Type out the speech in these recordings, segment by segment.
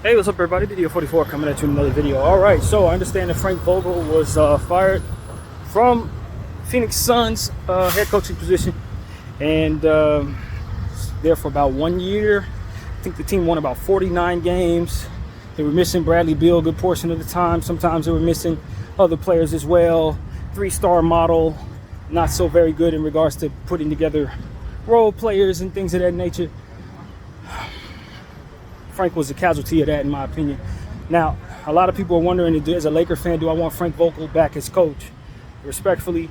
Hey, what's up, everybody? Video 44 coming at you in another video. All right, so I understand that Frank Vogel was fired from Phoenix Suns head coaching position, and there for about 1 year. I think the team won about 49 games. They were missing Bradley Beal a good portion of the time. Sometimes they were missing other players as well. 3-star model, not so very good in regards to putting together role players and things of that nature. Frank was a casualty of that, in my opinion. Now, a lot of people are wondering, as a Laker fan, do I want Frank Vogel back as coach? Respectfully,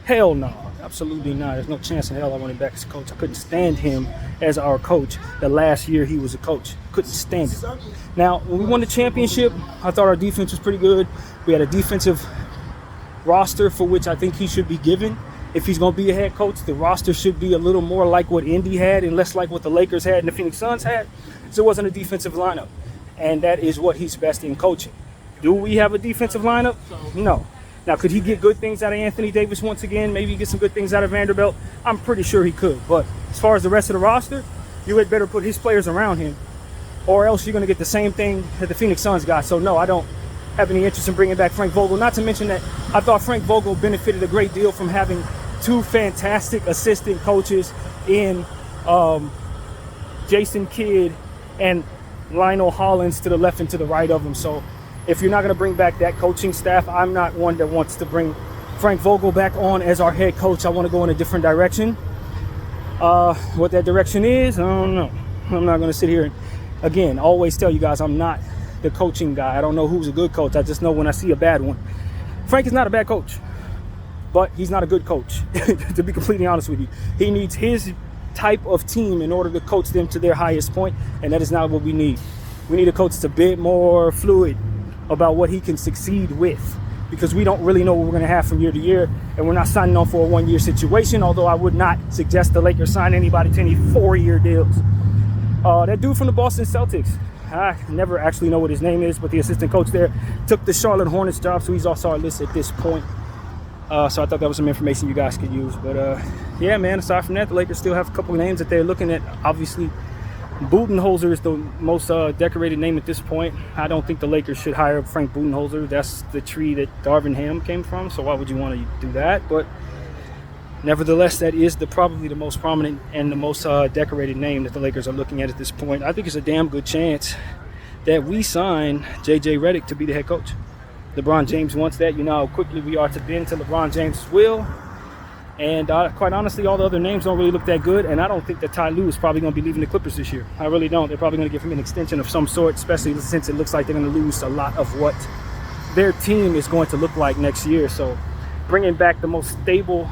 hell no. Absolutely not. There's no chance in hell I want him back as coach. I couldn't stand him as our coach the last year he was a coach. Couldn't stand it. Now, when we won the championship, I thought our defense was pretty good. We had a defensive roster for which I think he should be given. If he's going to be a head coach, the roster should be a little more like what Indy had and less like what the Lakers had and the Phoenix Suns had. So it wasn't a defensive lineup. And that is what he's best in coaching. Do we have a defensive lineup? No. Now, could he get good things out of Anthony Davis once again? Maybe get some good things out of Vanderbilt? I'm pretty sure he could. But as far as the rest of the roster, you had better put his players around him, or else you're going to get the same thing that the Phoenix Suns got. So, no, I don't have any interest in bringing back Frank Vogel. Not to mention that I thought Frank Vogel benefited a great deal from having two fantastic assistant coaches in Jason Kidd and Lionel Hollins to the left and to the right of him. So if you're not going to bring back that coaching staff, I'm not one that wants to bring Frank Vogel back on as our head coach. I want to go in a different direction. What that direction is, I don't know. I'm not going to sit here and, again, always tell you guys I'm not the coaching guy. I don't know who's a good coach. I just know when I see a bad one. Frank is not a bad coach, but he's not a good coach, to be completely honest with you. He needs his type of team in order to coach them to their highest point, and that is not what we need. We need a coach that's a bit more fluid about what he can succeed with, because we don't really know what we're going to have from year to year, and we're not signing on for a 1-year situation, although I would not suggest the Lakers sign anybody to any 4-year deals. That dude from the Boston Celtics, I never actually know what his name is, but the assistant coach there took the Charlotte Hornets job, so he's also our list at this point. So I thought that was some information you guys could use. But yeah, man, aside from that, the Lakers still have a couple of names that they're looking at. Obviously, Budenholzer is the most decorated name at this point. I don't think the Lakers should hire Frank Budenholzer. That's the tree that Darvin Ham came from, so why would you want to do that? But nevertheless, that is probably the most prominent and the most decorated name that the Lakers are looking at this point. I think it's a damn good chance that we sign J.J. Redick to be the head coach. LeBron James wants that. You know how quickly we are to bend to LeBron James' will. And quite honestly, all the other names don't really look that good. And I don't think that Ty Lue is probably going to be leaving the Clippers this year. I really don't. They're probably going to give him an extension of some sort, especially since it looks like they're going to lose a lot of what their team is going to look like next year. So bringing back the most stable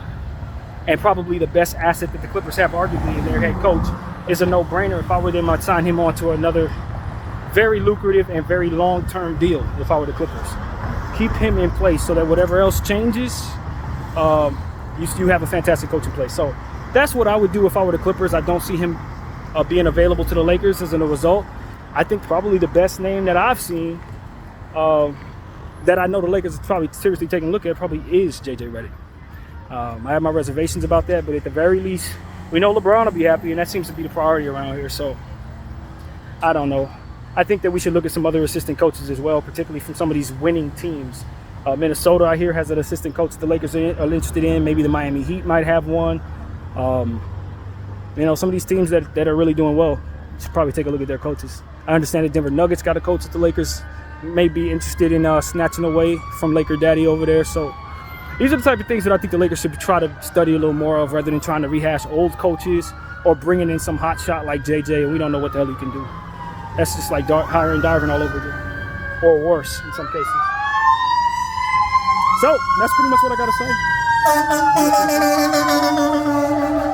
and probably the best asset that the Clippers have, arguably, in their head coach, is a no-brainer. If I were them, I'd sign him on to another very lucrative and very long-term deal if I were the Clippers. Keep him in place so that whatever else changes, you have a fantastic coach in place. So that's what I would do if I were the Clippers. I don't see him being available to the Lakers as a result. I think probably the best name that I've seen that I know the Lakers is probably seriously taking a look at probably is J.J. Redick. I have my reservations about that, but at the very least, we know LeBron will be happy, and that seems to be the priority around here. So I don't know. I think that we should look at some other assistant coaches as well, particularly from some of these winning teams. Minnesota, I hear, has an assistant coach that the Lakers are interested in. Maybe the Miami Heat might have one. Some of these teams that are really doing well should probably take a look at their coaches. I understand that Denver Nuggets got a coach that the Lakers may be interested in snatching away from Laker Daddy over there. So these are the type of things that I think the Lakers should try to study a little more of, rather than trying to rehash old coaches or bringing in some hot shot like JJ, and we don't know what the hell he can do. That's just like hiring Darvin all over again, or worse in some cases. So that's pretty much what I got to say.